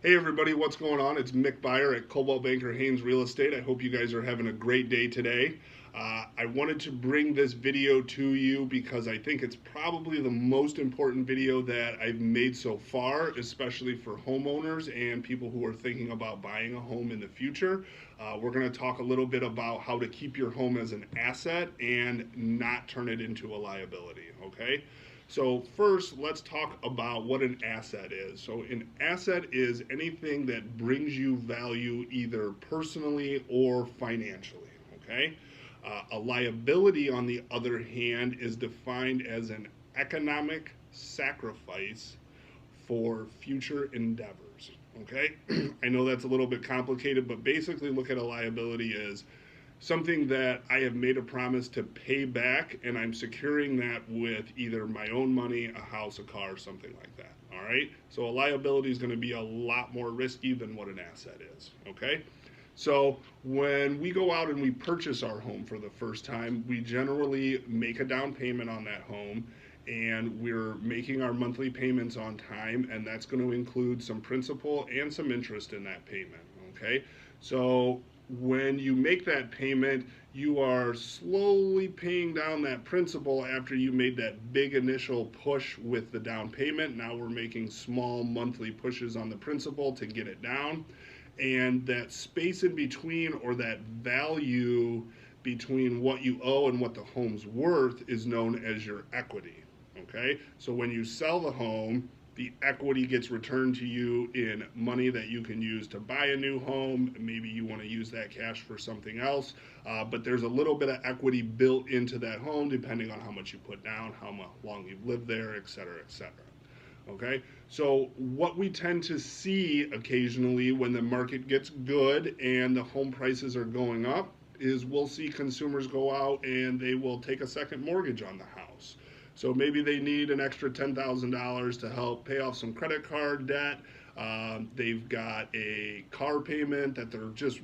Hey everybody, what's going on? It's Mick Byer at Coldwell Banker Haynes Real Estate. I hope you guys are having a great day today. I wanted to bring this video to you because I think it's probably the most important video that I've made so far, especially for homeowners and people who are thinking about buying a home in the future. We're going to talk a little bit about how to keep your home as an asset and not turn it into a liability, okay? So first, let's talk about what an asset is. So an asset is anything that brings you value either personally or financially, okay? A liability, on the other hand, is defined as an economic sacrifice for future endeavors, okay? I know that's a little bit complicated, but basically look at a liability as something that I have made a promise to pay back, and I'm securing that with either my own money, a house, a car, something like that. All right? So a liability is going to be a lot more risky than what an asset is. Okay? So when we go out and we purchase our home for the first time, we generally make a down payment on that home, and we're making our monthly payments on time, and that's going to include some principal and some interest in that payment. Okay? So when you make that payment, you are slowly paying down that principal after you made that big initial push with the down payment. Now we're making small monthly pushes on the principal to get it down. And that space in between, or that value between what you owe and what the home's worth, is known as your equity. Okay? So when you sell the home, the equity gets returned to you in money that you can use to buy a new home. Maybe you want to use that cash for something else, but there's a little bit of equity built into that home depending on how much you put down, how long you've lived there, et cetera, et cetera. Okay, so what we tend to see occasionally when the market gets good and the home prices are going up is we'll see consumers go out and they will take a second mortgage on the house. So maybe they need an extra $10,000 to help pay off some credit card debt. They've got a car payment that they're just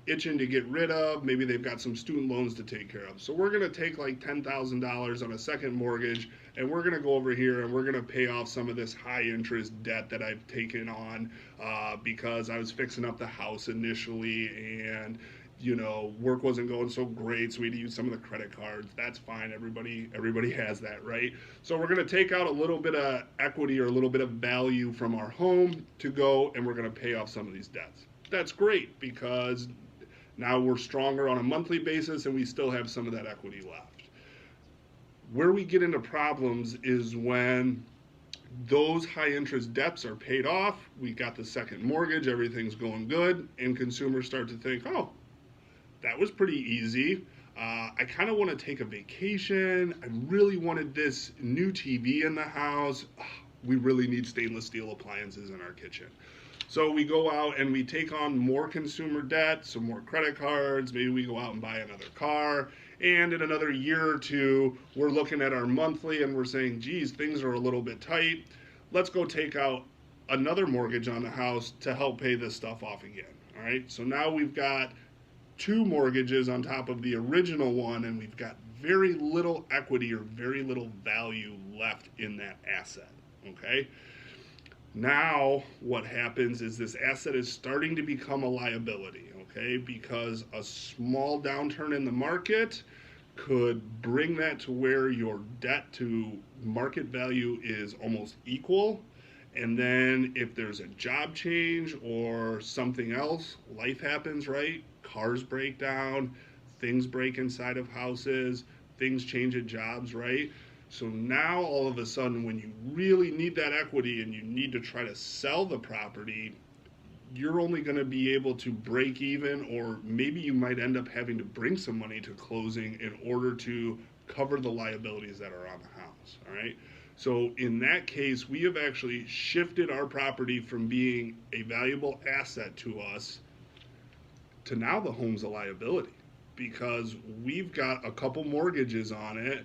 itching to get rid of. Maybe they've got some student loans to take care of. So we're going to take like $10,000 on a second mortgage, and we're going to go over here and we're going to pay off some of this high interest debt that I've taken on because I was fixing up the house initially, and work wasn't going so great, so we had to use some of the credit cards. That's fine. Everybody has that, right? So we're going to take out a little bit of equity or a little bit of value from our home to go, and we're going to pay off some of these debts. That's great because now we're stronger on a monthly basis and we still have some of that equity left. Where we get into problems is when those high interest debts are paid off, we got the second mortgage, everything's going good, and consumers start to think, oh, that was pretty easy. I kind of want to take a vacation. I really wanted this new TV in the house. We really need stainless steel appliances in our kitchen. So we go out and we take on more consumer debt, some more credit cards. Maybe we go out and buy another car. And in another year or two, we're looking at our monthly and we're saying, geez, things are a little bit tight. Let's go take out another mortgage on the house to help pay this stuff off again. All right. So now we've got two mortgages on top of the original one, and we've got very little equity or very little value left in that asset. Okay. Now what happens is this asset is starting to become a liability, okay, because a small downturn in the market could bring that to where your debt to market value is almost equal. And then if there's a job change or something else, life happens, right? Cars break down, things break inside of houses, things change at jobs, right? So now all of a sudden, when you really need that equity and you need to try to sell the property, you're only going to be able to break even, or maybe you might end up having to bring some money to closing in order to cover the liabilities that are on the house, all right? So in that case, we have actually shifted our property from being a valuable asset to us to now the home's a liability because we've got a couple mortgages on it.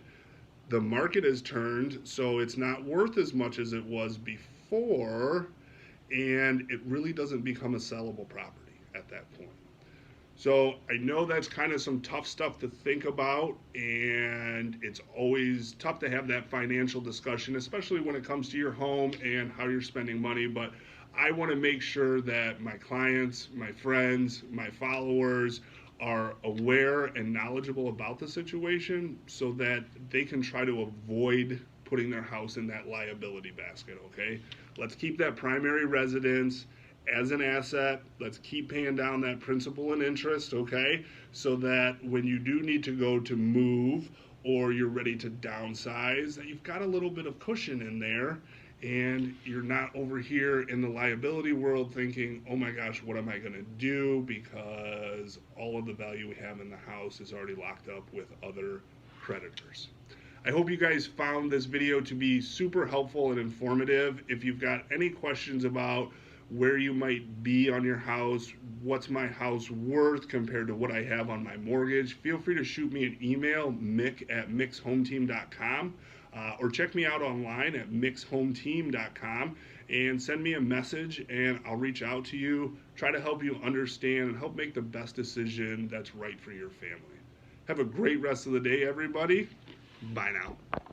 The market has turned, so it's not worth as much as it was before, and it really doesn't become a sellable property at that point. So I know that's kind of some tough stuff to think about, and it's always tough to have that financial discussion, especially when it comes to your home and how you're spending money. But I want to make sure that my clients, my friends, my followers are aware and knowledgeable about the situation so that they can try to avoid putting their house in that liability basket, okay? Let's keep that primary residence as an asset. Let's keep paying down that principal and interest, okay? So that when you do need to go to move or you're ready to downsize, that you've got a little bit of cushion in there and you're not over here in the liability world thinking, oh my gosh, what am I going to do because all of the value we have in the house is already locked up with other creditors. I hope you guys found this video to be super helpful and informative. If you've got any questions about where you might be on your house, what's my house worth compared to what I have on my mortgage, feel free to shoot me an email, mick@mixhometeam.com, or check me out online at mixhometeam.com and send me a message and I'll reach out to you, try to help you understand and help make the best decision that's right for your family. Have a great rest of the day, everybody. Bye now.